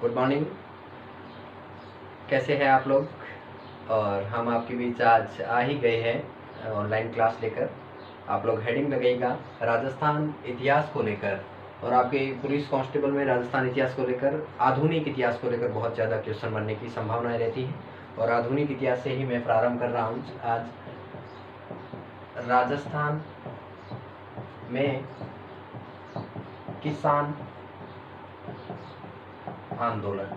Good morning. कैसे हैं आप लोग? और हम आपके बीच आज आ ही गए हैं ऑनलाइन क्लास लेकर। आप लोग हेडिंग लगेगा राजस्थान इतिहास को लेकर, और आपके पुलिस कांस्टेबल में राजस्थान इतिहास को लेकर, आधुनिक इतिहास को लेकर बहुत ज़्यादा क्वेश्चन बनने की संभावनाएं रहती हैं। और आधुनिक इतिहास से ही मैं प्रारंभ कर रहा हूँ आज। राजस्थान में किसान आंदोलन,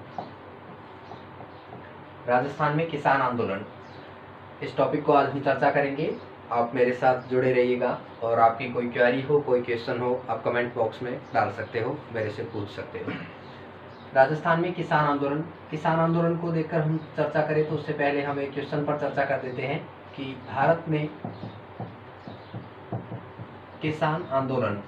राजस्थान में किसान आंदोलन, इस टॉपिक को आज हम चर्चा करेंगे। आप मेरे साथ जुड़े रहिएगा, और आपकी कोई क्वेरी हो, कोई क्वेश्चन हो, आप कमेंट बॉक्स में डाल सकते हो, मेरे से पूछ सकते हो। राजस्थान में किसान आंदोलन, किसान आंदोलन को देखकर हम चर्चा करें तो उससे पहले हम एक क्वेश्चन पर चर्चा कर देते हैं कि भारत में किसान आंदोलन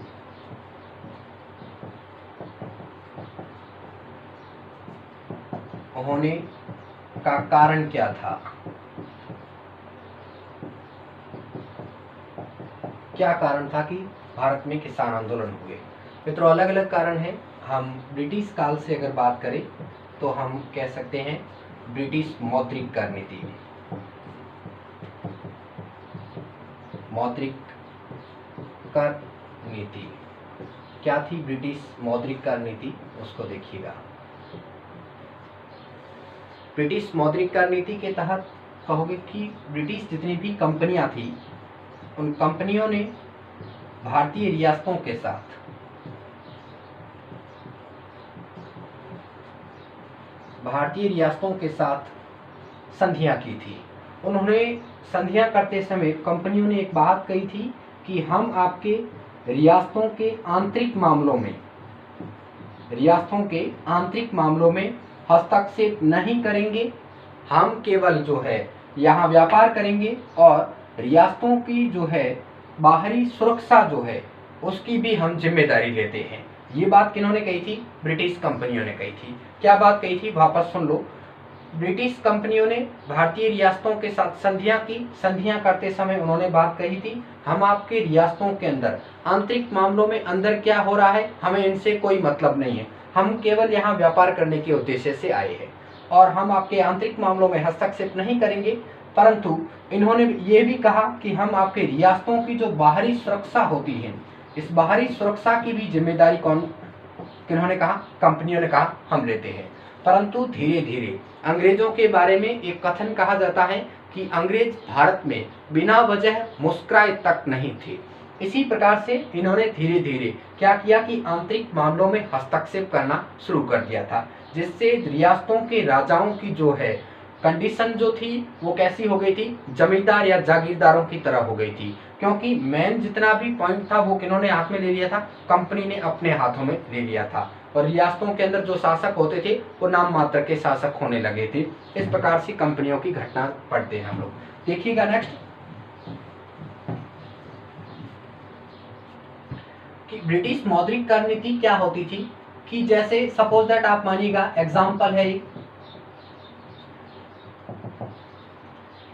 होने का कारण क्या था? क्या कारण था कि भारत में किसान आंदोलन हुए? मित्रों, अलग अलग कारण हैं। हम ब्रिटिश काल से अगर बात करें तो हम कह सकते हैं ब्रिटिश मौद्रिक कर नीति। मौद्रिक कर नीति क्या थी? ब्रिटिश मौद्रिक कर नीति, उसको देखिएगा। ब्रिटिश मौद्रिक कर नीति के तहत कहोगे कि ब्रिटिश जितनी भी कंपनियां थी, उन कंपनियों ने भारतीय रियासतों के साथ संधियां की थी। उन्होंने संधियां करते समय कंपनियों ने एक बात कही थी कि हम आपके रियासतों के आंतरिक मामलों में हस्तक्षेप नहीं करेंगे। हम केवल जो है यहाँ व्यापार करेंगे, और रियासतों की जो है बाहरी सुरक्षा जो है उसकी भी हम जिम्मेदारी लेते हैं। ये बात किन्होंने कही थी? ब्रिटिश कंपनियों ने कही थी। क्या बात कही थी? वापस सुन लो। ब्रिटिश कंपनियों ने भारतीय रियासतों के साथ संधियां की। संधियां करते समय उन्होंने बात कही थी, हम आपके रियासतों के अंदर आंतरिक मामलों में अंदर क्या हो रहा है हमें इनसे कोई मतलब नहीं है। हम केवल यहाँ व्यापार करने के उद्देश्य से आए हैं, और हम आपके आंतरिक मामलों में हस्तक्षेप नहीं करेंगे। परंतु इन्होंने ये भी कहा कि हम आपके रियासतों की जो बाहरी सुरक्षा होती है, इस बाहरी सुरक्षा की भी जिम्मेदारी किन्होंने कहा? कंपनियों ने कहा हम लेते हैं। परंतु धीरे धीरे अंग्रेजों के बारे में एक कथन कहा जाता है कि अंग्रेज भारत में बिना वजह मुस्कुराए तक नहीं थे। इसी प्रकार से इन्होंने धीरे धीरे क्या किया कि आंतरिक मामलों में हस्तक्षेप करना शुरू कर दिया था, जिससे रियासतों के राजाओं की जो है कंडीशन जो थी वो कैसी हो गई थी? जमींदार या जागीरदारों की तरह हो गई थी। क्योंकि मेन जितना भी पॉइंट था वो किन्होंने हाथ में ले लिया था? कंपनी ने अपने हाथों में ले लिया था, और रियासतों के अंदर जो शासक होते थे वो नाम मात्र के शासक होने लगे थे। इस प्रकार से कंपनियों की घटना पढ़ते हैं हम लोग। देखिएगा नेक्स्ट कि ब्रिटिश मौद्रिक कर नीति क्या होती थी। कि जैसे सपोज दैट आप मानिएगा, एग्जाम्पल है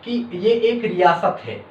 कि ये एक रियासत है।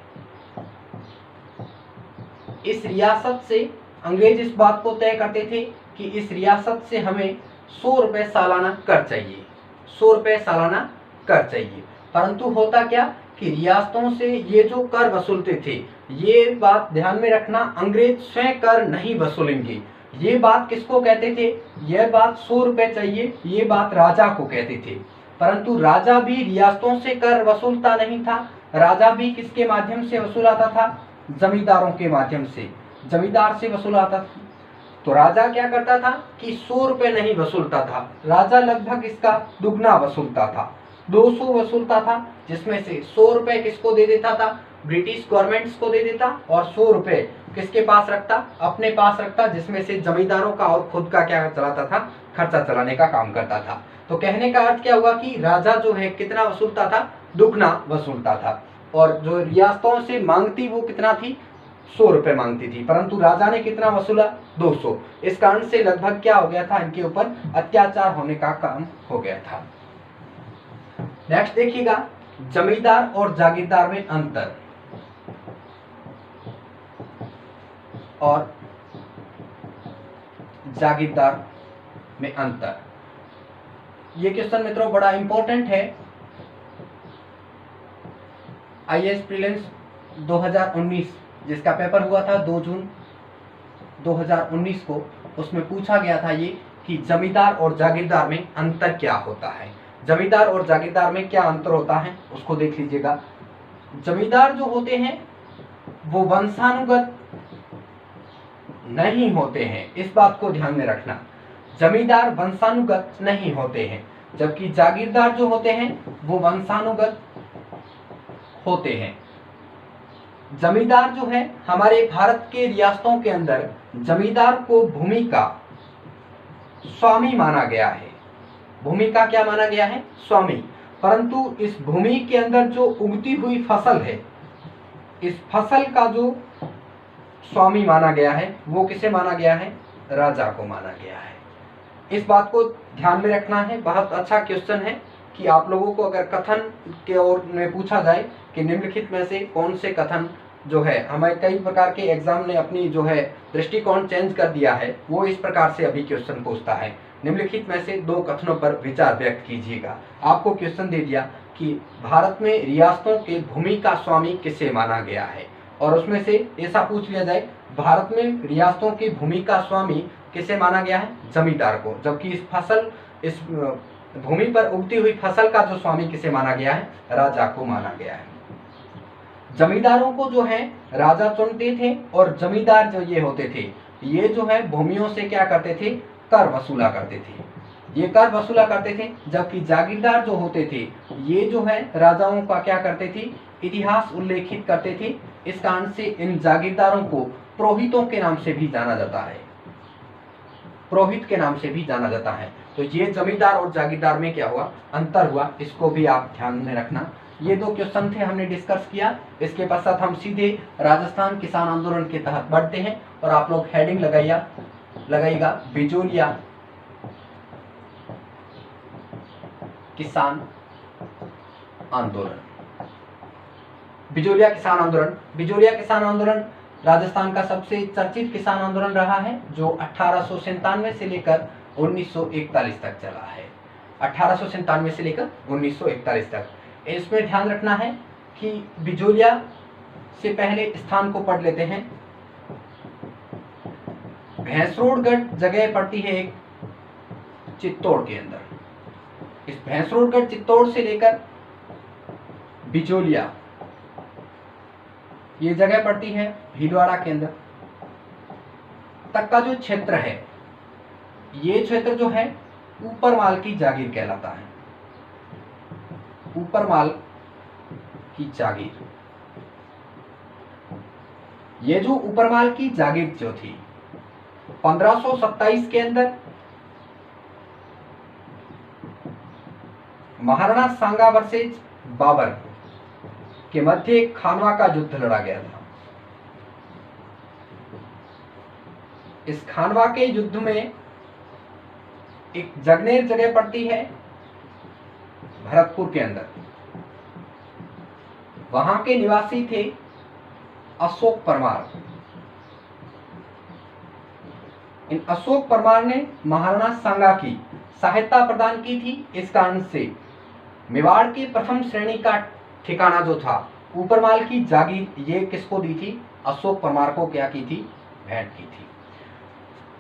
इस रियासत से अंग्रेज इस बात को तय करते थे कि इस रियासत से हमें 100 रुपए सालाना कर चाहिए, 100 रुपए सालाना कर चाहिए। परंतु होता क्या कि रियासतों से ये जो कर वसूलते थे, ये बात ध्यान में रखना, अंग्रेज स्वयं कर नहीं वसूलेंगे। ये बात किसको कहते थे? यह बात 100 रुपए चाहिए, ये बात राजा को कहते थे। परंतु राजा भी रियासतों से कर वसूलता नहीं था। राजा भी किसके माध्यम से वसूलाता था? जमींदारों के माध्यम से, जमींदार से वसूलाता था। तो राजा क्या करता था कि 100 रुपए नहीं वसूलता था, राजा लगभग इसका दुगना वसूलता था, 200 वसूलता था, जिसमें से 100 रुपए किसको दे देता था? ब्रिटिश गवर्नमेंट्स को दे देता, और 100 रुपए किसके पास रखता? अपने पास रखता, जिसमें से जमींदारों का और खुद का क्या चलाता था? खर्चा चलाने का काम करता था। तो कहने का अर्थ क्या हुआ कि राजा जो है कितना वसूलता था? दुगना वसूलता था। और जो रियासतों से मांगती वो कितना थी? 100 रुपए मांगती थी, परंतु राजा ने कितना वसूला? 200। इस कारण से लगभग क्या हो गया था? इनके ऊपर अत्याचार होने का काम हो गया था। नेक्स्ट देखिएगा, जमींदार और जागीरदार में अंतर। और जागीरदार में अंतर। ये क्वेश्चन मित्रों बड़ा इंपॉर्टेंट है। आईएएस प्रीलिम्स 2019 जिसका पेपर हुआ था 2 जून 2019 को, उसमें पूछा गया था ये कि जमींदार और जागीरदार में अंतर क्या होता है। जमींदार और जागीरदार में क्या अंतर होता है उसको देख लीजिएगा। जमींदार जो होते हैं वो वंशानुगत नहीं होते हैं, इस बात को ध्यान में रखना। जमींदार वंशानुगत नहीं होते हैं, जबकि जागीरदार जो होते हैं वो वंशानुगत होते हैं। जमींदार जो है, हमारे भारत के रियासतों के अंदर जमींदार को भूमि का स्वामी माना गया है। भूमि का क्या माना गया है? स्वामी। परंतु इस भूमि के अंदर जो उगती हुई फसल है, इस फसल का जो स्वामी माना गया है वो किसे माना गया है? राजा को माना गया है। इस बात को ध्यान में रखना है। बहुत अच्छा क्वेश्चन है कि आप लोगों को अगर कथन के ओर में पूछा जाए कि निम्नलिखित में से कौन से कथन जो है, हमें कई प्रकार के एग्जाम ने अपनी जो है दृष्टिकोण चेंज कर दिया है, वो इस प्रकार से अभी क्वेश्चन पूछता है, निम्नलिखित में से 2 कथनों पर विचार व्यक्त कीजिएगा। आपको क्वेश्चन दे दिया कि भारत में रियासतों के भूमि का स्वामी किसे माना गया है, और उसमें से ऐसा पूछ लिया जाए भारत में रियासतों की भूमि का स्वामी किसे माना गया है? जमींदार को। जबकि इस भूमि पर उगती हुई फसल का जो स्वामी किसे माना गया है? राजा को माना गया है। जमींदारों को जो है राजा चुनते थे, और जमींदार जो ये होते थे, ये जो है भूमियों से क्या करते थे? कर वसूला करते थे। ये कर वसूला करते थे। जबकि जागीरदार जो होते थे, ये जो है राजाओं का क्या करते थे? इतिहास उल्लेखित करते थे। इस कारण से इन जागीरदारों को पुरोहितों के नाम से भी जाना जाता है। पुरोहित के नाम से भी जाना जाता है। तो ये जमींदार और जागीरदार में क्या हुआ? अंतर हुआ। इसको भी आप ध्यान में रखना। ये 2 क्वेश्चन थे, हमने डिस्कस किया। इसके पश्चात हम सीधे राजस्थान किसान आंदोलन के तहत बढ़ते हैं, और आप लोग हेडिंग लगाइएगा बिजोलिया किसान आंदोलन। बिजोलिया किसान आंदोलन। बिजोलिया किसान आंदोलन राजस्थान का सबसे चर्चित किसान आंदोलन रहा है, जो 1897 से लेकर 1941 तक चला है। 1897 से लेकर 1941 तक। इसमें ध्यान रखना है कि बिजोलिया से पहले स्थान को पढ़ लेते हैं। भैंसरोडगढ़ जगह पड़ती है एक चित्तौड़ के अंदर। इस भैंसरोडगढ़ चित्तौड़ से लेकर बिजोलिया ये जगह पड़ती है भीलवाड़ा के अंदर तक का जो क्षेत्र है, ये क्षेत्र जो है ऊपरमाल की जागीर कहलाता है। ऊपरमाल की जागीर। ये जो ऊपरमाल की जागीर जो थी 1527 के अंदर महाराणा सांगा वर्सेज बाबर के मध्य खानवा का युद्ध लड़ा गया था। इस खानवा के युद्ध में एक जगनेर जगह पड़ती है भरतपुर के अंदर। वहां के निवासी थे अशोक परमार। इन अशोक परमार ने महाराणा सांगा की सहायता प्रदान की थी। इस कारण से मेवाड़ के प्रथम श्रेणी का ठिकाना जो था ऊपरमाल की जागीर, ये किसको दी थी? अशोक परमार को क्या की थी? भेंट की थी।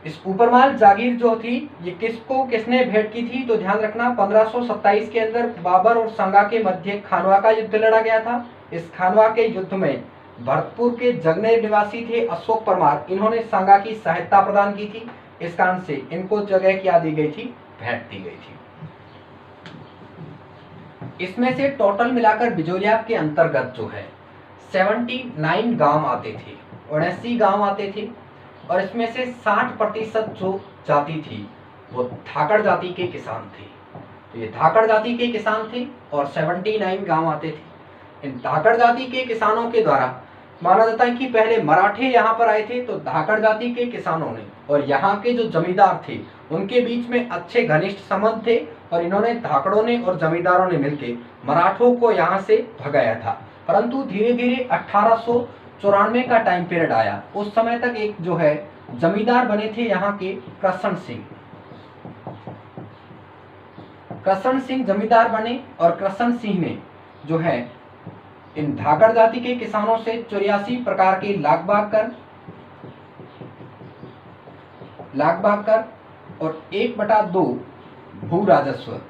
इस ऊपरमाल जागीर जो थी ये किसने भेंट की थी? तो ध्यान रखना 1527 के अंदर बाबर और सांगा के मध्य खानवा का युद्ध लड़ा गया था। इस खानवा के युद्ध में भरतपुर के जगनेर निवासी थे अशोक परमार। इन्होंने सांगा की सहायता प्रदान की थी। इस कारण से इनको जगह क्या दी गई थी? भेंट दी गई थी। इसमें से टोटल मिलाकर बिजोलिया के अंतर्गत जो है 79 गांव आते थे, 79 गांव आते थे। और इसमें से 60% जो जाति थी वो धाकड़ जाति के किसान थे। तो ये धाकड़ जाति के किसान थे और 79 गांव आते थे। इन धाकड़ जाति के किसानों के द्वारा माना जाता है कि पहले मराठे यहाँ पर आए थे, तो धाकड़ जाति के किसानों ने और यहाँ के जो जमींदार थे उनके बीच में अच्छे घनिष्ठ संबंध थे, और इन्होंने धाकड़ों ने और जमींदारों ने मिलकर मराठों को यहाँ से भगाया था। परंतु धीरे धीरे 1894 का टाइम पीरियड आया। उस समय तक एक जो है जमींदार बने थे यहाँ के कृष्ण सिंह। कृष्ण सिंह जमींदार बने और कृष्ण सिंह ने जो है इन धाकड़ जाति के किसानों से 84 प्रकार के लाग भाग कर और 1/2 भू राजस्व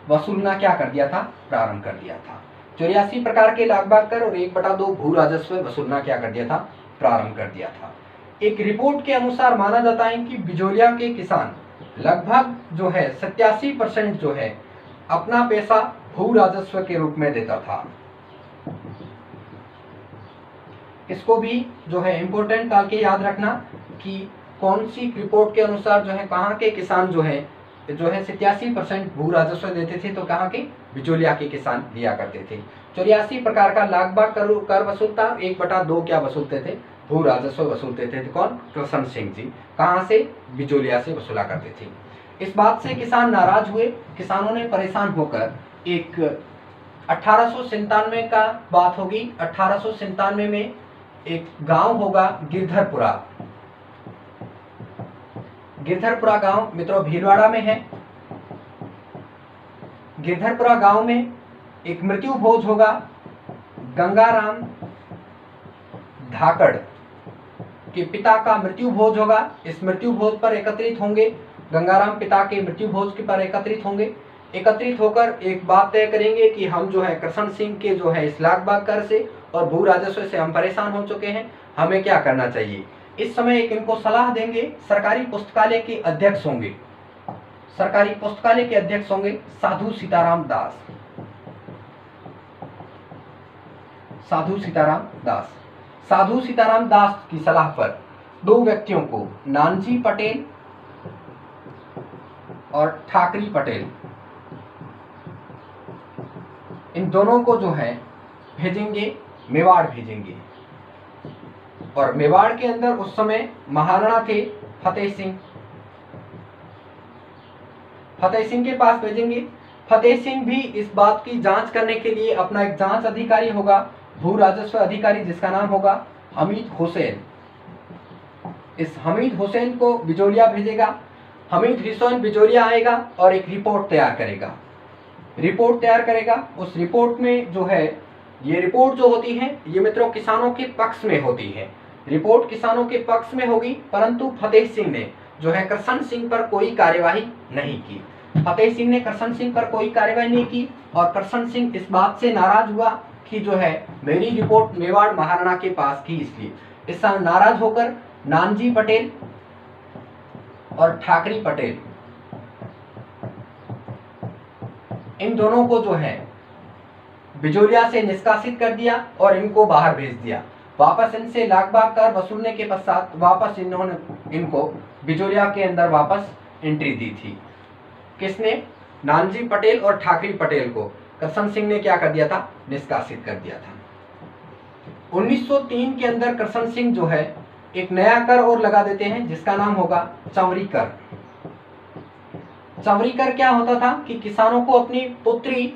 वसूलना क्या कर दिया था, प्रारंभ कर दिया था। 84 प्रकार के लाग भाग कर और 1/2 भू राजस्व वसूलना क्या कर दिया था, प्रारंभ कर दिया था। एक रिपोर्ट के अनुसार माना जाता है कि बिजोलिया के किसान लगभग जो है 87% जो है अपना पैसा भू राजस्व के रूप में देता था। इसको भी जो है इंपॉर्टेंट डाल के याद रखना कि कौन सी रिपोर्ट के अनुसार जो है कहाँ के किसान जो है 87% भू राजस्व देते थे, तो कहाँ के, बिचौलिया के किसान दिया करते थे। 84 प्रकार का लाग भाग कर वसूलता, 1/2 क्या वसूलते थे, भू राजस्व वसूलते थे। तो कौन, कृष्ण सिंह जी। कहाँ से, बिचौलिया से वसूला करते थे। इस बात से किसान नाराज हुए। किसानों ने परेशान होकर एक 1897 का बात होगी, 1897 में एक गांव होगा गिरधरपुरा। गिरधरपुरा गांव मित्रों भीलवाड़ा में है। गिरधरपुरा गांव में एक मृत्यु भोज होगा। गंगाराम धाकड़ के पिता का मृत्यु भोज होगा। इस मृत्यु भोज पर एकत्रित होंगे, गंगाराम पिता के मृत्यु भोज के पर एकत्रित होंगे। एकत्रित होकर एक बात तय करेंगे कि हम जो है कृष्ण सिंह के जो है इस लाग भाग कर से और भू राजस्व से हम परेशान हो चुके हैं, हमें क्या करना चाहिए। इस समय एक इनको सलाह देंगे। सरकारी पुस्तकालय के अध्यक्ष होंगे, सरकारी पुस्तकालय के अध्यक्ष होंगे साधु सीताराम दास। साधु सीताराम दास, साधु सीताराम दास की सलाह पर 2 व्यक्तियों को, नानजी पटेल और ठाकरी पटेल, इन दोनों को जो है भेजेंगे, मेवाड़ भेजेंगे। और मेवाड़ के अंदर उस समय महाराणा थे फतेह सिंह। फतेह सिंह के पास भेजेंगे। फतेह सिंह भी इस बात की जांच करने के लिए अपना एक जांच अधिकारी होगा, भू राजस्व अधिकारी, जिसका नाम होगा हमीद हुसैन। इस हमीद हुसैन को बिचौलिया भेजेगा। हमीद हुसैन बिचौलिया आएगा और एक रिपोर्ट तैयार करेगा। रिपोर्ट तैयार करेगा। उस रिपोर्ट में जो है, ये रिपोर्ट जो होती है ये मित्रों किसानों के पक्ष में होती है। रिपोर्ट किसानों के पक्ष में होगी, परंतु फतेह सिंह ने जो है कृष्ण सिंह पर कोई कार्यवाही नहीं की। फतेह सिंह ने कृष्ण सिंह पर कोई कार्यवाही नहीं की और कृष्ण सिंह इस बात से नाराज हुआ कि जो है मेरी रिपोर्ट मेवाड़ महाराणा के पास की, इसलिए इस नाराज होकर नानजी पटेल और ठाकरी पटेल, इन दोनों को जो है बिचौलिया से निष्कासित कर दिया और इनको बाहर भेज दिया। वापस इनसे लाग भाग कर वसूलने के पश्चात वापस इन्होंने इनको बिचौलिया के अंदर वापस एंट्री दी थी। किसने, नानजी पटेल और ठाकरी पटेल को कृष्ण सिंह ने क्या कर दिया था, निष्कासित कर दिया था। 1903 के अंदर कृष्ण सिंह जो है एक नया कर और लगा देते हैं, जिसका नाम होगा चंवरी कर। चंवरी कर क्या होता था कि किसानों को अपनी पुत्री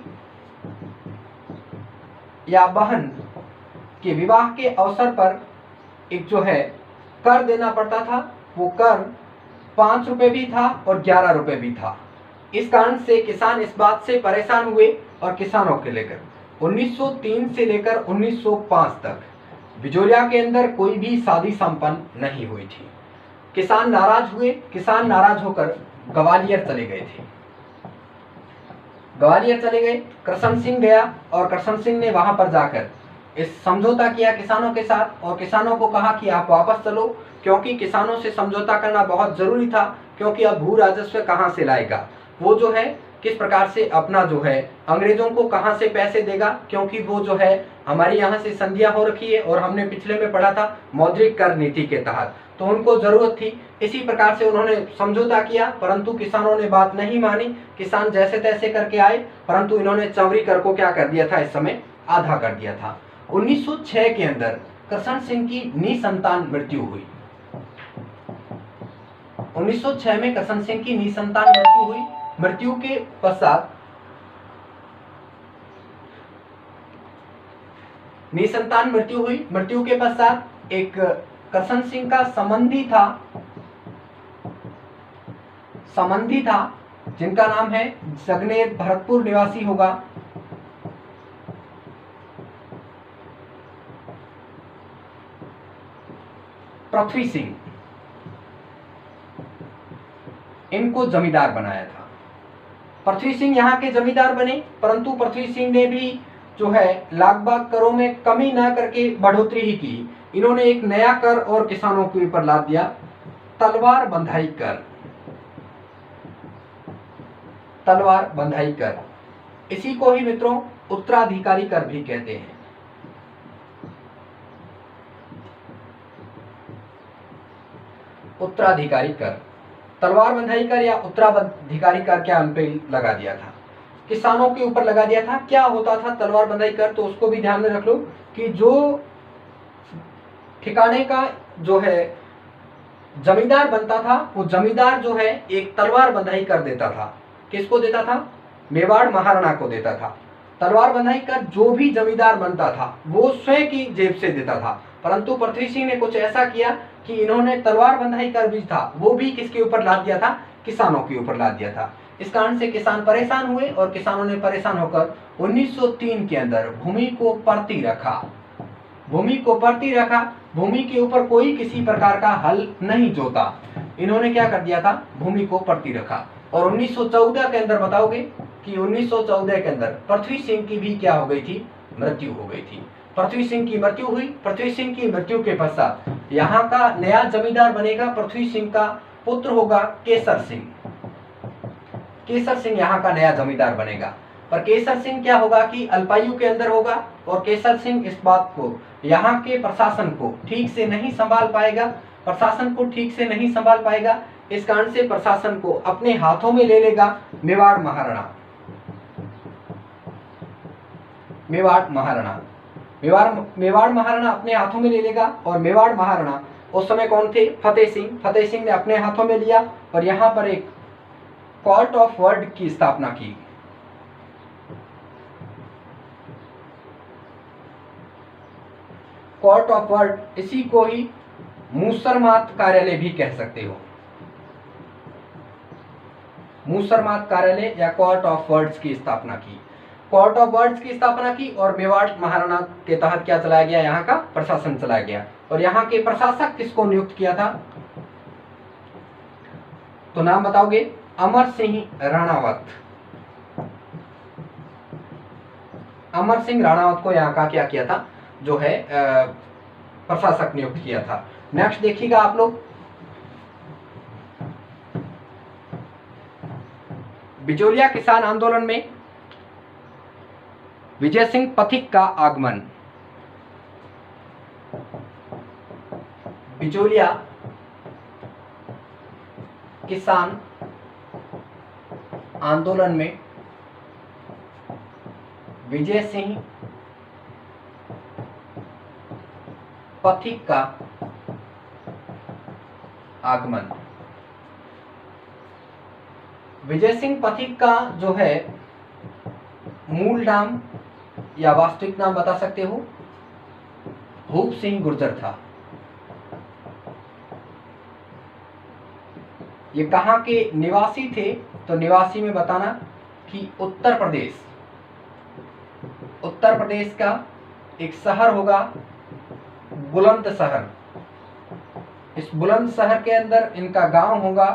या बहन के विवाह के अवसर पर एक जो है कर देना पड़ता था। वो कर 5 रुपए भी था और 11 रुपए भी था। इस कारण से किसान इस बात से परेशान हुए और किसानों के लेकर 1903 से लेकर 1905 तक बिचौलिया के अंदर कोई भी शादी संपन्न नहीं हुई थी। किसान नाराज हुए। किसान नाराज होकर ग्वालियर चले गए थे। ग्वालियर चले गए। कृष्ण सिंह गया और कृष्ण सिंह ने वहां पर जाकर इस समझौता किया किसानों के साथ और किसानों को कहा कि आप वापस चलो, क्योंकि किसानों से समझौता करना बहुत जरूरी था, क्योंकि अब भू राजस्व कहां से लाएगा, वो जो है किस प्रकार से अपना जो है अंग्रेजों को कहां से पैसे देगा, क्योंकि वो जो है हमारी यहाँ से संधियां हो रखी है और हमने पिछले में पढ़ा था मौद्रिक कर नीति के तहत, तो उनको जरूरत थी। इसी प्रकार से उन्होंने समझौता किया, परंतु किसानों ने बात नहीं मानी। किसान जैसे तैसे करके आए, परंतु इन्होंने चंवरी कर को क्या कर दिया था, इस समय आधा कर दिया था। 1906 के अंदर कृष्ण सिंह की निसंतान मृत्यु हुई। 1906 में कृष्ण सिंह की निसंतान मृत्यु हुई। मृत्यु के पश्चात निसंतान मृत्यु हुई। मृत्यु के पश्चात एक कृष्ण सिंह का संबंधी था जिनका नाम है जगनेर भरतपुर निवासी होगा। पृथ्वी सिंह, इनको जमींदार बनाया था। पृथ्वी सिंह यहाँ के जमींदार बने, परंतु पृथ्वी सिंह ने भी जो है लाख करों में कमी ना करके बढ़ोतरी ही की। इन्होंने एक नया कर और किसानों के ऊपर लाद दिया, तलवार बंधाई कर। तलवार बंधाई कर, इसी को ही मित्रों उत्तराधिकारी कर भी कहते हैं। उत्तराधिकारी कर, तलवार बंधाई कर या उत्तराधिकारी कर क्या उन पे लगा दिया था, किसानों के ऊपर लगा दिया था। क्या होता था तलवार बंधाई कर, तो उसको भी ध्यान में रख लो कि जो ठिकाने का जो है जमींदार बनता था, वो जमींदार जो है एक तलवार बंधाई कर देता था। किसको देता था? मेवाड़ महाराणा को देता था। तलवार बंधाई कर जो भी जमींदार बनता था वो स्वयं की जेब से देता था, परंतु पृथ्वी सिंह ने कुछ ऐसा किया कि इन्होंने तलवार बंधाई कर भी था वो भी किसके ऊपर लाद दिया था? किसानों के ऊपर लाद दिया था। इस कारण से किसान परेशान हुए और किसानों ने परेशान होकर 1903 के अंदर भूमि को परती रखा। भूमि को परती रखा, भूमि के ऊपर कोई किसी प्रकार का हल नहीं जोता। इन्होंने क्या कर दिया था? भूमि को परती रखा। और 1914 के अंदर बताओगे कि 1914 के अंदर पृथ्वी सिंह की भी क्या हो गई थी? मृत्यु हो गई थी। पृथ्वी सिंह की मृत्यु हुई। पृथ्वी सिंह की मृत्यु के पश्चात यहाँ का नया जमींदार बनेगा पृथ्वी सिंह का पुत्र होगा केसर सिंह। केसर सिंह यहाँ का नया जमींदार बनेगा, पर केसर सिंह क्या होगा कि अल्पायु के अंदर होगा और केसर सिंह इस बात को, यहाँ के प्रशासन को ठीक से नहीं संभाल पाएगा। प्रशासन को ठीक से नहीं संभाल पाएगा, इस कारण से प्रशासन को अपने हाथों में ले लेगा मेवाड़ महाराणा। मेवाड़ महाराणा, मेवाड़ महाराणा अपने हाथों में ले लेगा। और मेवाड़ महाराणा उस समय कौन थे? फतेह सिंह। फतेह सिंह ने अपने हाथों में लिया और यहाँ पर एक कोर्ट ऑफ वर्ड की स्थापना की। कोर्ट ऑफ वर्ड, इसी को ही मूसरमात कार्यालय भी कह सकते हो। मूसरमात कार्यालय या कोर्ट ऑफ वर्ड्स की स्थापना की। कोर्ट ऑफ वर्ड्स की स्थापना की और मेवाड़ महाराणा के तहत क्या चलाया गया? यहाँ का प्रशासन चलाया गया। और यहाँ के प्रशासक किसको नियुक्त किया था? तो नाम बताओगे? अमर सिंह राणावत। अमर सिंह राणावत को यहाँ का क्या किया था? जो है प्रशासक नियुक्त किया था। नेक्स्ट देखिएगा आप लोग, बिचौलिया किसान आंदोलन में विजय सिंह पथिक का आगमन। बिचौलिया किसान आंदोलन में विजय सिंह पथिक का आगमन। विजय सिंह पथिक का जो है मूल नाम या वास्तविक नाम बता सकते हो? भूप सिंह गुर्जर था। ये कहाँ के निवासी थे? तो निवासी में बताना कि उत्तर प्रदेश। उत्तर प्रदेश का एक शहर होगा बुलंदशहर। इस बुलंदशहर के अंदर इनका गांव होगा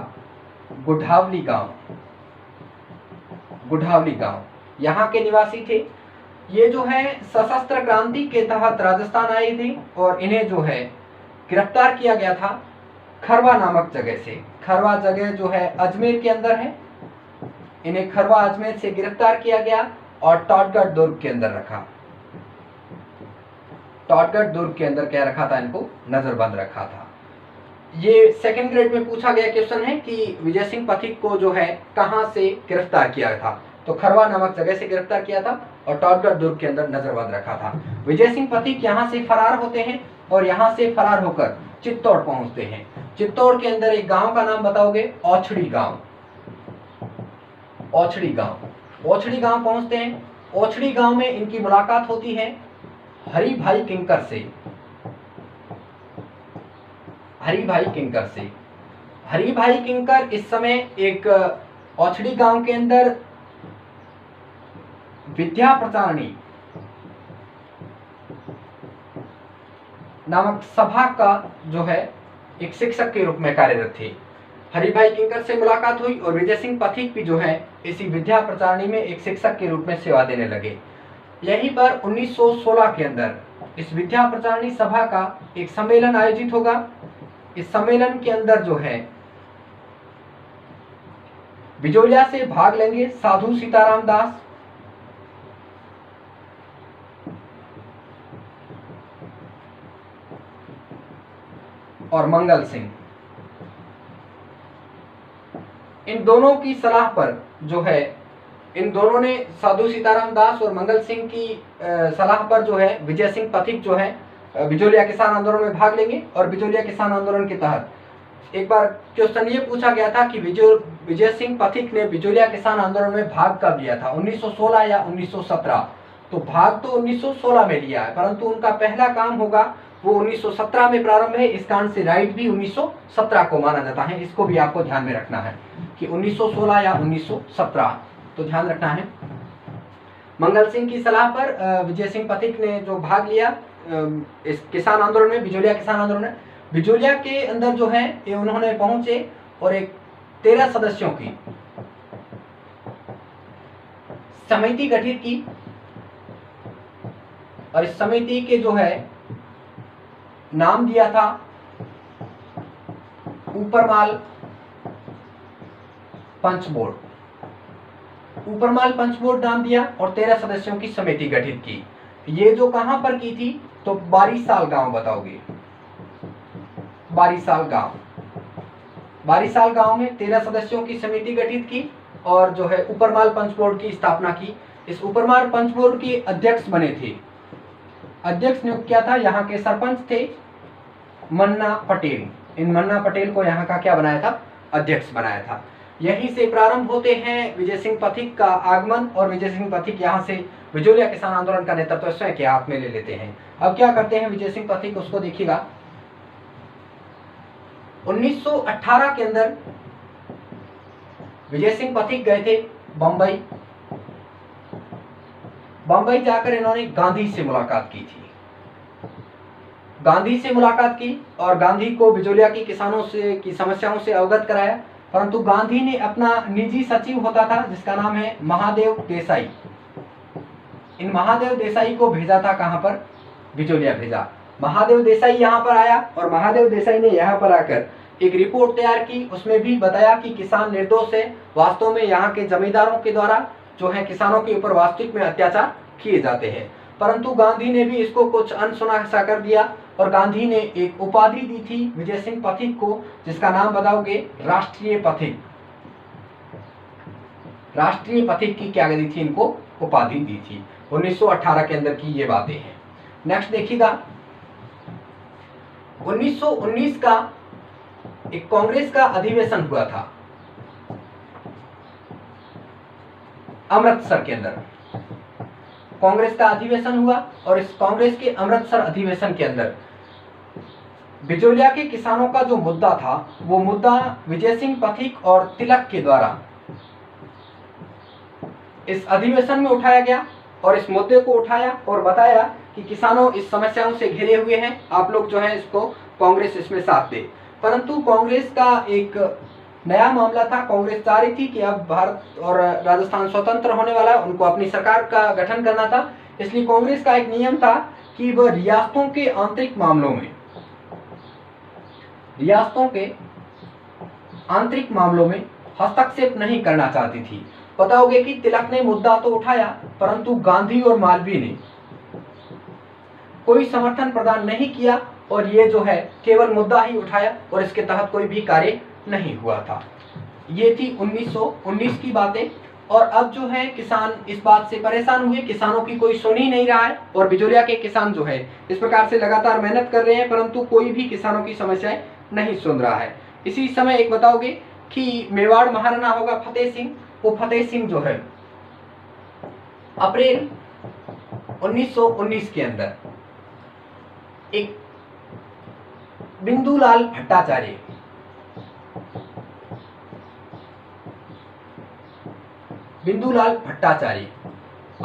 गुढ़ावली गांव। गुढ़ावली गांव यहाँ के निवासी थे। ये जो है सशस्त्र क्रांति के तहत राजस्थान आए थे और इन्हें जो है गिरफ्तार किया गया था खरवा नामक जगह से। खरवा जगह जो है अजमेर के अंदर है। इन्हें खरवा अजमेर से गिरफ्तार किया गया और टॉटगढ़ दुर्ग के अंदर रखा। टॉटगढ़ दुर्ग के अंदर क्या रखा था? इनको नजरबंद रखा था। ये सेकंड ग्रेड में पूछा गया क्वेश्चन है कि विजय सिंह पथिक को जो है कहां से गिरफ्तार किया था? तो खरवा नामक जगह से गिरफ्तार किया था और टॉटगढ़ दुर्ग के अंदर नजरबंद रखा था। विजय सिंह पथिक यहाँ से फरार होते हैं और यहाँ से फरार होकर चित्तौड़ पहुंचते हैं। चित्तौड़ के अंदर एक गांव का नाम बताओगे? औछड़ी गांव। औछड़ी गांव। औछड़ी गांव पहुंचते हैं। औछड़ी गांव में इनकी मुलाकात होती है हरि भाई किंकर से। हरि भाई किंकर से। हरि भाई किंकर इस समय एक औछड़ी गांव के अंदर विद्या प्रचारणी नामक सभा का जो है एक शिक्षक के रूप में कार्यरत थे। हरिभाई किंकर से मुलाकात हुई और विजय सिंह पथिक भी जो है इसी विद्या प्रचारणी में एक शिक्षक के रूप में सेवा देने लगे। यहीं पर 1916 के अंदर इस विद्या प्रचारणी सभा का एक सम्मेलन आयोजित होगा। इस सम्मेलन के अंदर जो है बिजोलिया से भाग लेंगे साधु सीताराम दास, और मंगल सिंह। इन दोनों की सलाह पर जो है इन दोनों ने साधु सीताराम दास और मंगल सिंह की सलाह पर जो है विजय सिंह पथिक जो है बिजोलिया किसान आंदोलन में भाग लेंगे। और बिजोलिया किसान आंदोलन के तहत एक बार क्वेश्चन ये पूछा गया था कि विजय सिंह पथिक ने बिजोलिया किसान आंदोलन में भाग कब लिया था, 1916 या 1917। तो भाग तो 1916 में लिया है, परंतु उनका पहला काम होगा वो 1917 में प्रारंभ है। इस कारण से राइट भी 1917 को माना जाता है। इसको भी आपको ध्यान में रखना है कि 1916 या 1917, तो ध्यान रखना है। मंगल सिंह की सलाह पर विजय सिंह पथिक ने जो भाग लिया इस किसान आंदोलन में, बिजोलिया किसान आंदोलन में, बिजोलिया के अंदर जो है ये उन्होंने पहुंचे और एक 13 सदस्यों की समिति गठित की। और इस समिति के जो है नाम दिया था ऊपरमाल पंच बोर्ड। ऊपरमाल पंच बोर्ड नाम दिया और 13 सदस्यों की समिति गठित की। ये जो कहां पर की थी, तो बारीसाल गांव बताओगे। बारीसाल गांव में 13 सदस्यों की समिति गठित की और जो है ऊपरमाल पंच बोर्ड की स्थापना की। इस ऊपरमाल पंच बोर्ड के अध्यक्ष बने थे, अध्यक्ष नियुक्त किया था, यहाँ के सरपंच थे मन्ना पटेल। इन मन्ना पटेल को यहाँ का क्या बनाया था, अध्यक्ष बनाया था। यहीं से प्रारंभ होते हैं विजय सिंह पथिक का आगमन और विजय सिंह पथिक यहाँ से बिजोलिया किसान आंदोलन का नेतृत्व स्वयं के हाथ में ले लेते हैं। अब क्या करते हैं विजय सिंह पथिक, उसको देखिएगा। 1918 के अंदर विजय सिंह पथिक गए थे बंबई। बंबई जाकर इन्होंने गांधी से मुलाकात की थी। गांधी से मुलाकात की और गांधी को बिजोलिया की किसानों से की समस्याओं से अवगत कराया। परंतु गांधी ने अपना निजी सचिव होता था जिसका नाम है महादेव देसाई। इन महादेव देसाई को भेजा था कहां पर, बिजोलिया भेजा। महादेव देसाई यहां पर आया और महादेव देसाई ने यहां पर आकर एक रिपोर्ट तैयार की। उसमें भी बताया कि किसान निर्दोष है, वास्तव में यहाँ के जमींदारों के द्वारा जो है किसानों के ऊपर वास्तविक में अत्याचार किए जाते हैं। परंतु गांधी ने भी इसको कुछ अनसुना सा कर दिया और गांधी ने एक उपाधि दी थी विजय सिंह पथिक को, जिसका नाम बताओगे, राष्ट्रीय पथिक। राष्ट्रीय पथिक की क्या दी थी, इनको उपाधि दी थी। 1918 के अंदर की ये बातें हैं। नेक्स्ट देखिएगा, 1919 का एक कांग्रेस का अधिवेशन हुआ था अमृतसर के अंदर। कांग्रेस का अधिवेशन हुआ और इस कांग्रेस के अमृतसर अधिवेशन के अंदर बिजोलिया के किसानों का जो मुद्दा था वो मुद्दा विजय सिंह पथिक और तिलक के द्वारा इस अधिवेशन में उठाया गया। और इस मुद्दे को उठाया और बताया कि किसानों इस समस्याओं से घिरे हुए हैं, आप लोग जो है इसको कांग्रेस इसमें साथ दे। परंतु कांग्रेस का एक नया मामला था। कांग्रेस चाह रही थी कि अब भारत और राजस्थान स्वतंत्र होने वाला है, उनको अपनी सरकार का गठन करना था। इसलिए कांग्रेस का एक नियम था कि वह रियासतों के आंतरिक मामलों में हस्तक्षेप नहीं करना चाहती थी। बताओगे कि तिलक ने मुद्दा तो उठाया परंतु गांधी और मालवीय ने कोई समर्थन प्रदान नहीं किया और ये जो है केवल मुद्दा ही उठाया और इसके तहत कोई भी कार्य नहीं हुआ था। ये थी 1919 की बातें। और अब जो है किसान इस बात से परेशान हुए, किसानों की कोई सुन ही नहीं रहा है और बिजोलिया के किसान जो है इस प्रकार से लगातार मेहनत कर रहे हैं परंतु कोई भी किसानों की समस्याएं नहीं सुन रहा है। इसी समय एक बताओगे कि मेवाड़ महाराणा होगा फतेह सिंह। वो फतेह सिंह जो है अप्रैल 1919 के अंदर एक बिंदुलाल भट्टाचार्य बिंदुलाल भट्टाचार्य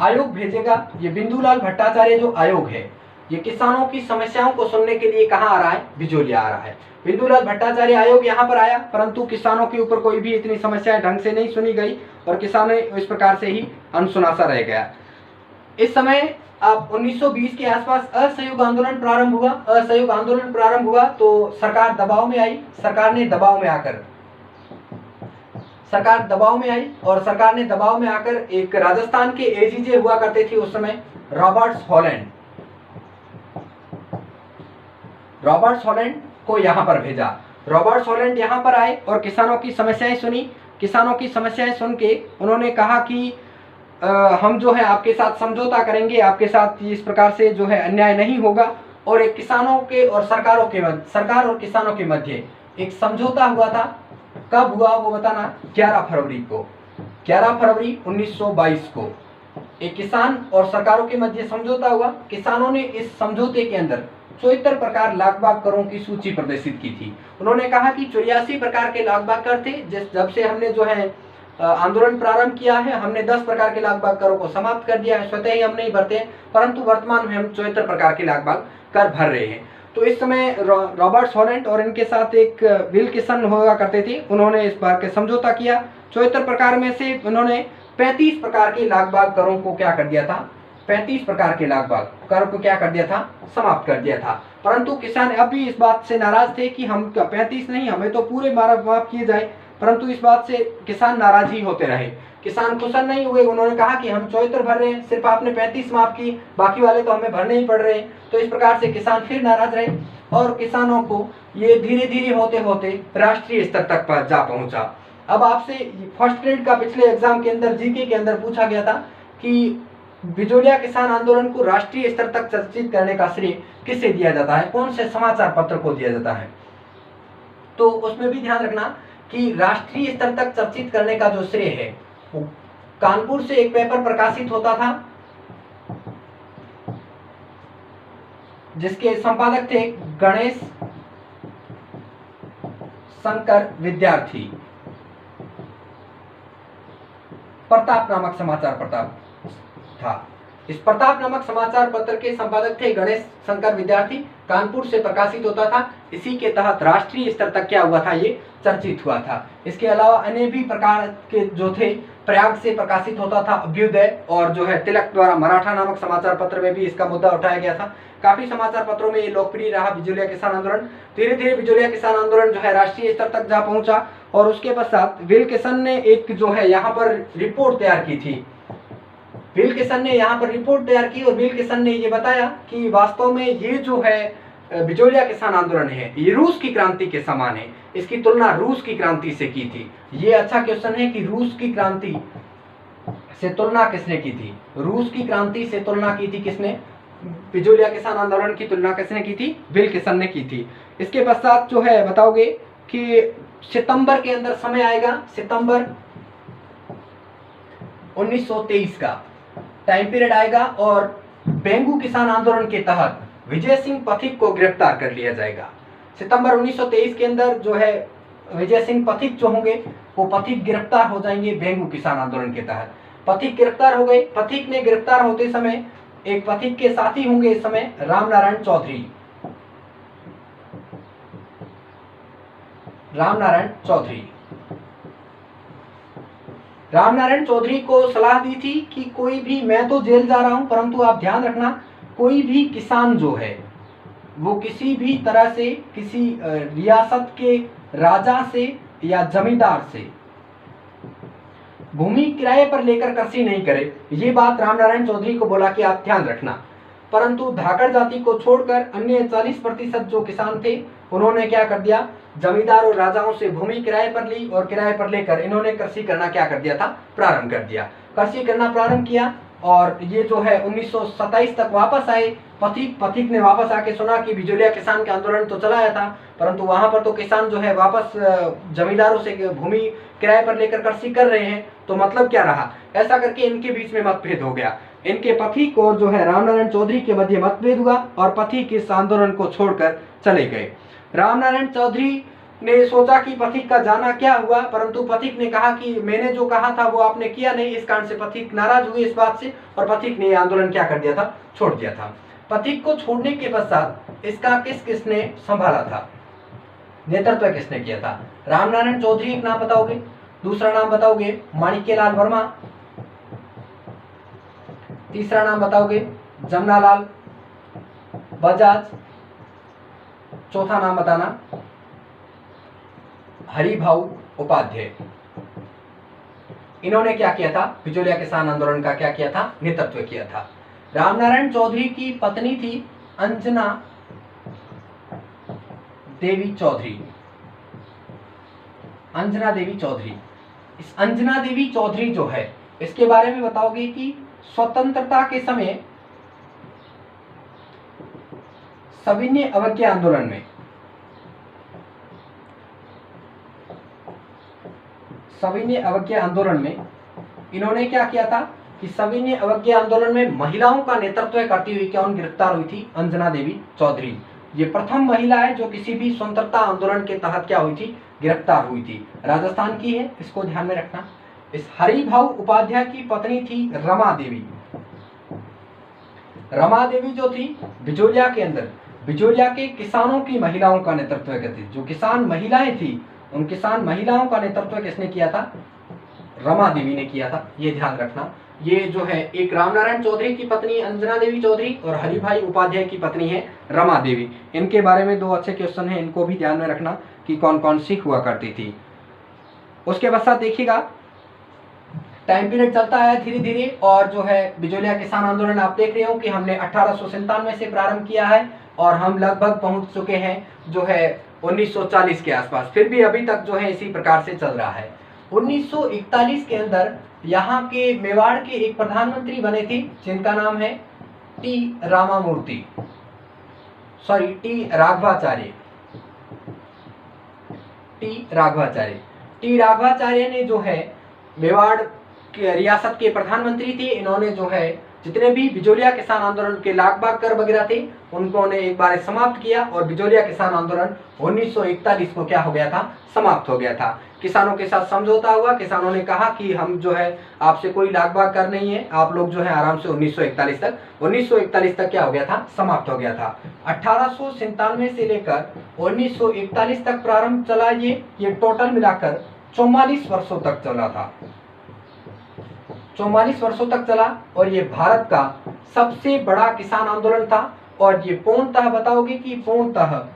आयोग भेजेगा। ये बिंदुलाल भट्टाचार्य जो आयोग है ये किसानों की समस्याओं को सुनने के लिए कहाँ आ रहा है, बिजोलिया आ रहा है। बिंदुलाल भट्टाचार्य आयोग यहाँ पर आया, परंतु किसानों के ऊपर कोई भी इतनी समस्याएं ढंग से नहीं सुनी गई और किसानों इस प्रकार से ही अनसुनासा रह गया। इस समय अब 1920 के आसपास असहयोग आंदोलन प्रारंभ हुआ। असहयोग आंदोलन प्रारंभ हुआ तो सरकार दबाव में आई। सरकार ने दबाव में आई और सरकार ने दबाव में आकर एक राजस्थान के एजीजे हुआ करते थे उस समय, रॉबर्ट्स हॉलैंड को यहाँ पर भेजा। रॉबर्ट्स हॉलैंड यहाँ पर आए और किसानों की समस्याएं सुनी। किसानों की समस्याएं सुन के उन्होंने कहा कि हम जो है आपके साथ समझौता करेंगे, आपके साथ इस प्रकार से जो है अन्याय नहीं होगा। और एक किसानों के और सरकार और किसानों के मध्य एक समझौता हुआ था। कब हुआ वो बताना, 11 फरवरी 1922 को एक किसान और सरकारों के मध्य समझौता हुआ। किसानों ने इस समझौते के अंदर 74 प्रकार लाख करों की सूची प्रदर्शित की थी। उन्होंने कहा कि 84 प्रकार के लाख कर थे। जब से हमने जो है आंदोलन प्रारंभ किया है, हमने 10 प्रकार के लाख करों को समाप्त कर दिया है। स्वतः ही हम नहीं भरते, परंतु वर्तमान में हम 74 प्रकार के लाख कर भर रहे हैं। तो इस समय रॉबर्ट्स हॉलैंड और इनके साथ एक विल्किसन हुआ करते थे, उन्होंने इस बार के समझौता किया। 74 प्रकार में से उन्होंने 35 प्रकार के लाख करों को क्या कर दिया था, 35 प्रकार के लाख करों को क्या कर दिया था, समाप्त कर दिया था। परंतु किसान अब भी इस बात से नाराज थे कि हम 35 नहीं, हमें तो पूरे माफ किए जाए। परंतु इस बात से किसान नाराज ही होते रहे, किसान कुशल नहीं हुए। उन्होंने कहा कि हम 74 भर रहे हैं, सिर्फ आपने 35 माफ की, बाकी वाले तो हमें भरने ही पड़ रहे हैं। तो इस प्रकार से किसान फिर नाराज रहे और किसानों को ये धीरे धीरे होते होते राष्ट्रीय स्तर तक जा पहुंचा। अब आपसे फर्स्ट ग्रेड का पिछले एग्जाम के अंदर जीके के अंदर पूछा गया था कि बिजोलिया किसान आंदोलन को राष्ट्रीय स्तर तक चर्चित करने का श्रेय किसे दिया जाता है, कौन से समाचार पत्र को दिया जाता है। तो उसमें भी ध्यान रखना कि राष्ट्रीय स्तर तक चर्चित करने का जो श्रेय है वो कानपुर से एक पेपर प्रकाशित होता था जिसके संपादक थे गणेश शंकर विद्यार्थी। प्रताप नामक समाचार पत्र था। इस प्रताप नामक समाचार पत्र के संपादक थे गणेश शंकर विद्यार्थी, कानपुर से प्रकाशित होता था। इसी के तहत राष्ट्रीय स्तर तक क्या हुआ था, ये चर्चित हुआ था। इसके अलावा अन्य भी प्रकार के जो थे, प्रयाग से प्रकाशित होता था अभ्युदय, और जो है तिलक द्वारा मराठा नामक समाचार पत्र में भी इसका मुद्दा उठाया गया था। काफी समाचार पत्रों में ये लोकप्रिय रहा बिजोलिया किसान आंदोलन। धीरे धीरे बिजोलिया किसान आंदोलन जो है राष्ट्रीय स्तर तक जा पहुंचा और उसके पश्चात विल्किसन ने एक जो है यहाँ पर रिपोर्ट तैयार की थी। विल्किसन ने यहाँ पर रिपोर्ट तैयार की और विल्किसन ने ये बताया कि वास्तव में ये जो है बिजोलिया किसान आंदोलन है ये रूस की क्रांति के समान है। इसकी तुलना रूस की क्रांति से की थी। ये अच्छा क्वेश्चन है कि रूस की क्रांति से तुलना किसने की थी, रूस की क्रांति से तुलना की थी किसने, बिजोलिया किसान आंदोलन की तुलना किसने की थी, विल्किसन ने की थी। इसके पश्चात जो है बताओगे कि सितंबर के अंदर समय आएगा, सितंबर 1923 का टाइम पीरियड आएगा और बेंगू किसान आंदोलन के तहत विजय सिंह पथिक को गिरफ्तार कर लिया जाएगा। सितंबर 1923 के अंदर जो है विजय सिंह पथिक जो होंगे वो पथिक गिरफ्तार हो जाएंगे बेंगू किसान आंदोलन के तहत। पथिक गिरफ्तार हो गए। पथिक ने गिरफ्तार होते समय एक पथिक के साथी होंगे इस समय रामनारायण चौधरी। रामनारायण चौधरी को सलाह दी थी कि कोई भी, मैं तो जेल जा रहा हूं परंतु आप ध्यान रखना कोई भी किसान जो है वो किसी भी तरह से किसी रियासत के राजा से या जमींदार से भूमि किराए पर लेकर कृषि नहीं करे। ये बात रामनारायण चौधरी को बोला कि आप ध्यान रखना। परंतु धाकड़ जाति को छोड़कर अन्य 40% जो किसान थे उन्होंने क्या कर दिया, जमींदार और राजाओं से भूमि किराए पर ली और किराए पर लेकर इन्होंने कृषि करना क्या कर दिया था, प्रारंभ कर दिया। कृषि करना प्रारंभ किया और ये जो है 1927 तक वापस आए। पथिक ने वापस आके सुना कि बिजोलिया किसान का आंदोलन तो चलाया था परंतु वहां पर तो किसान जो है वापस जमींदारों से भूमि किराए पर लेकर कृषि कर रहे हैं, तो मतलब क्या रहा। ऐसा करके इनके बीच में मतभेद हो गया। इनके पथिक और जो है रामनारायण चौधरी के मध्य मतभेद हुआ और पथिक इस आंदोलन को छोड़कर चले गए। रामनारायण चौधरी ने सोचा कि पथिक का जाना क्या हुआ, परंतु पथिक ने कहा कि मैंने जो कहा था वो आपने किया नहीं। इस कारण से पथिक नाराज हुए इस बात से और पथिक ने आंदोलन क्या कर दिया था, छोड़ दिया था। पथिक को छोड़ने के पश्चात इसका किसने संभाला था, नेतृत्व किसने किया था? रामनारायण चौधरी एक नाम बताओगे, दूसरा नाम बताओगे माणिक्यलाल वर्मा, तीसरा नाम बताओगे जमनालाल बजाज, चौथा नाम बताना हरिभाऊ उपाध्याय। इन्होंने क्या किया था, बिजोलिया किसान आंदोलन का क्या किया था, नेतृत्व किया था। रामनारायण चौधरी की पत्नी थी अंजना देवी चौधरी। अंजना देवी चौधरी, इस अंजना देवी चौधरी जो है इसके बारे में बताओगे कि स्वतंत्रता के समय सविनय अवज्ञा आंदोलन में, सविनय अवज्ञा आंदोलन में इन्होंने क्या किया था कि सविनय अवज्ञा आंदोलन में महिलाओं का नेतृत्व करती हुई कौन गिरफ्तार हुई थी, अंजना देवी चौधरी। ये प्रथम महिला है जो किसी भी स्वतंत्रता आंदोलन के तहत क्या हुई थी, गिरफ्तार हुई थी। राजस्थान की है, इसको ध्यान में रखना। इस हरिभाऊ उपाध्याय की पत्नी थी रमा देवी। रमा देवी जो थी बिजोलिया के अंदर, बिजोलिया के किसानों की महिलाओं का नेतृत्व करती थी। जो किसान महिलाएं थी उन किसान महिलाओं का नेतृत्व किसने किया था, रमा देवी ने किया था। ये ध्यान रखना। ये जो है एक रामनारायण चौधरी की पत्नी अंजना देवी चौधरी और हरिभाई उपाध्याय की पत्नी है रमा देवी। इनके बारे में दो अच्छे क्वेश्चन हैं, इनको भी ध्यान में रखना कि कौन कौन सी हुआ करती थी। उसके पश्चात देखिएगा टाइम पीरियड चलता है धीरे धीरे और जो है बिजोलिया किसान आंदोलन आप देख रहे हो कि हमने 1897 से प्रारंभ किया है और हम लगभग पहुंच चुके हैं जो है 1940 के आसपास। फिर भी अभी तक जो है इसी प्रकार से चल रहा है। 1941 के अंदर यहाँ के मेवाड़ के एक प्रधानमंत्री बने थे जिनका नाम है टी राघवाचार्य। टी राघवाचार्य ने जो है मेवाड़ के रियासत के प्रधानमंत्री थे। इन्होंने जो है जितने भी बिजोलिया किसान आंदोलन के लागबाग कर वगैरह थे उनको ने एक बार समाप्त किया और बिजोलिया किसान आंदोलन 1941 को क्या हो गया था, समाप्त हो गया था। किसानों के साथ समझौता हुआ। किसानों ने कहा कि हम जो है आपसे कोई लागबाग कर नहीं है, आप लोग जो है आराम से 1941 तक क्या हो गया था, समाप्त हो गया था। 1897 से लेकर 1941 तक प्रारंभ चला। ये टोटल मिलाकर 44 वर्षों तक चला था। 44 वर्षों तक चला और ये भारत का सबसे बड़ा किसान आंदोलन था। और ये पूर्णतः बताओगे कि पूर्णतः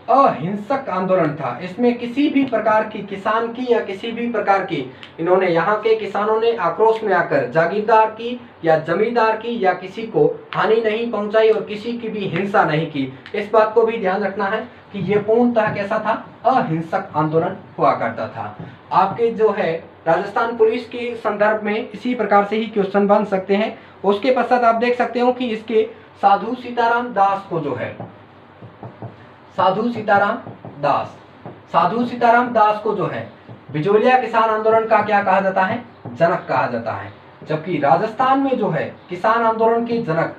अहिंसक आंदोलन था। इसमें किसी भी प्रकार की किसान की या किसी भी प्रकार की इन्होंने यहाँ के किसानों ने आक्रोश में आकर जागीरदार की या जमींदार की या किसी को हानि नहीं पहुंचाई और किसी की भी हिंसा नहीं की। इस बात को भी ध्यान रखना है कि ये पूर्णतः कैसा था, अहिंसक आंदोलन हुआ करता था। आपके जो है राजस्थान पुलिस के संदर्भ में इसी प्रकार से ही क्वेश्चन बन सकते हैं। उसके पश्चात आप देख सकते हो कि इसके साधु सीताराम दास को जो है साधु सीताराम दास को जो है बिजोलिया किसान आंदोलन का क्या कहा जाता है, जनक कहा जाता है। जबकि राजस्थान में जो है किसान आंदोलन के जनक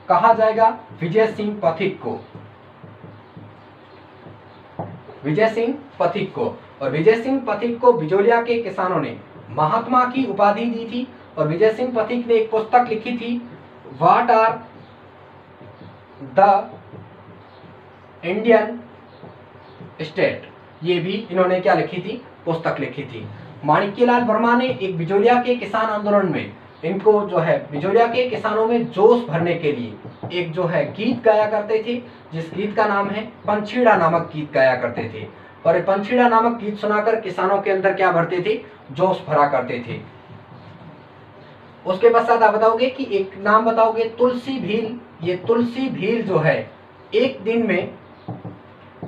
कहा जाएगा विजय सिंह पथिक को। और विजय सिंह पथिक को बिजोलिया के किसानों ने महात्मा की उपाधि दी थी। और विजय सिंह पथिक ने एक पुस्तक लिखी थी, what are the Indian state. ये भी इन्होंने क्या लिखी थी, पुस्तक लिखी थी। माणिक्यलाल वर्मा ने एक बिजोलिया के किसान आंदोलन में इनको जो है बिजोलिया के किसानों में जोश भरने के लिए एक जो है गीत गाया करते थे, जिस गीत का नाम है पंछीड़ा नामक गीत गाया करते थे। और पंछीड़ा नामक गीत सुनाकर किसानों के अंदर क्या भरते थे, जोश भरा करते थे। उसके पश्चात आप बताओगे कि एक नाम बताओगे तुलसी भील। ये तुलसी भील जो है एक दिन में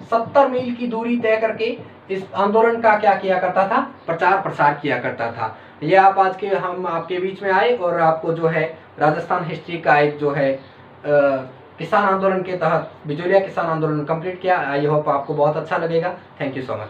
70 मील की दूरी तय करके इस आंदोलन का क्या किया करता था, प्रचार प्रसार किया करता था। ये आप आज के हम आपके बीच में आए और आपको जो है राजस्थान हिस्ट्री का एक जो है किसान आंदोलन के तहत बिजोलिया किसान आंदोलन कंप्लीट किया। आई होप आपको बहुत अच्छा लगेगा। Thank you so much.